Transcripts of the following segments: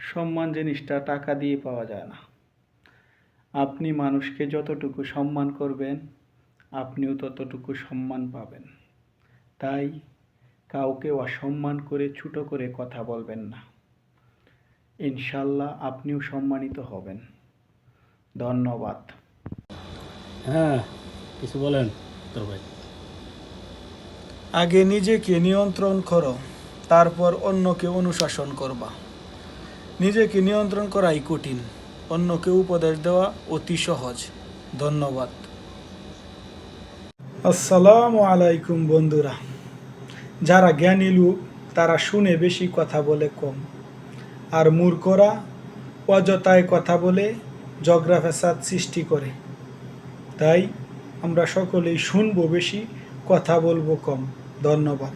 সম্মান জিনিসটা টাকা দিয়ে পাওয়া যায় না। আপনি মানুষকে যতটুকু সম্মান করবেন, আপনিও ততটুকু সম্মান পাবেন। তাই কাউকে অসম্মান করে ছোট করে কথা বলবেন না। ইনশাল্লাহ আপনিও সম্মানিত হবেন। ধন্যবাদ। হ্যাঁ, কিছু বলেন তোর ভাই। আগে নিজেকে নিয়ন্ত্রণ করো, তারপর অন্যকে অনুশাসন করবা। নিজেকে নিয়ন্ত্রণ করাই কঠিন, অন্যকে উপদেশ দেওয়া অতি সহজ। ধন্যবাদ। আসসালামু আলাইকুম বন্ধুরা। যারা জ্ঞানী লোক তারা শুনে বেশি কথা বলে কম, আর মূর্খরা অযথায় কথা বলে ঝগড়া ফ্যাসাদ সৃষ্টি করে। তাই আমরা সকলেই শুনবো বেশি, কথা বলবো কম। ধন্যবাদ।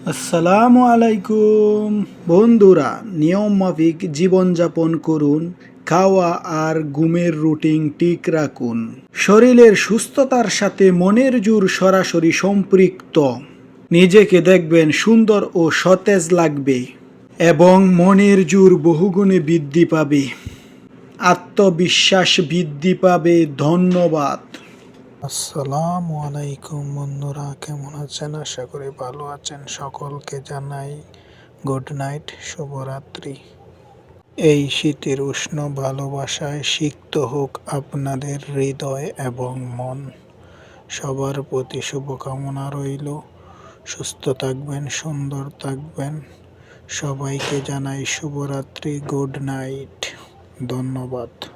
আসসালামু আলাইকুম বন্ধুরা, নিয়ম মাফিক জীবনযাপন করুন, খাওয়া আর ঘুমের রুটিন ঠিক রাখুন। শরীরের সুস্থতার সাথে মনের জোর সরাসরি সম্পৃক্ত। নিজেকে দেখবেন সুন্দর ও সতেজ লাগবে এবং মনের জোর বহুগুণে বৃদ্ধি পাবে, আত্মবিশ্বাস বৃদ্ধি পাবে। ধন্যবাদ। আসসালামু আলাইকুম বন্ধুরা, কেমন আছেন? আশা করি ভালো আছেন। সকলকে জানাই গুড নাইট, শুভরাত্রি। এই শীতের উষ্ণ ভালোবাসায় সিক্ত হোক আপনাদের হৃদয় এবং মন। সবার প্রতি শুভকামনা রইল। সুস্থ থাকবেন, সুন্দর থাকবেন। সবাইকে জানাই শুভরাত্রি, গুড নাইট। ধন্যবাদ।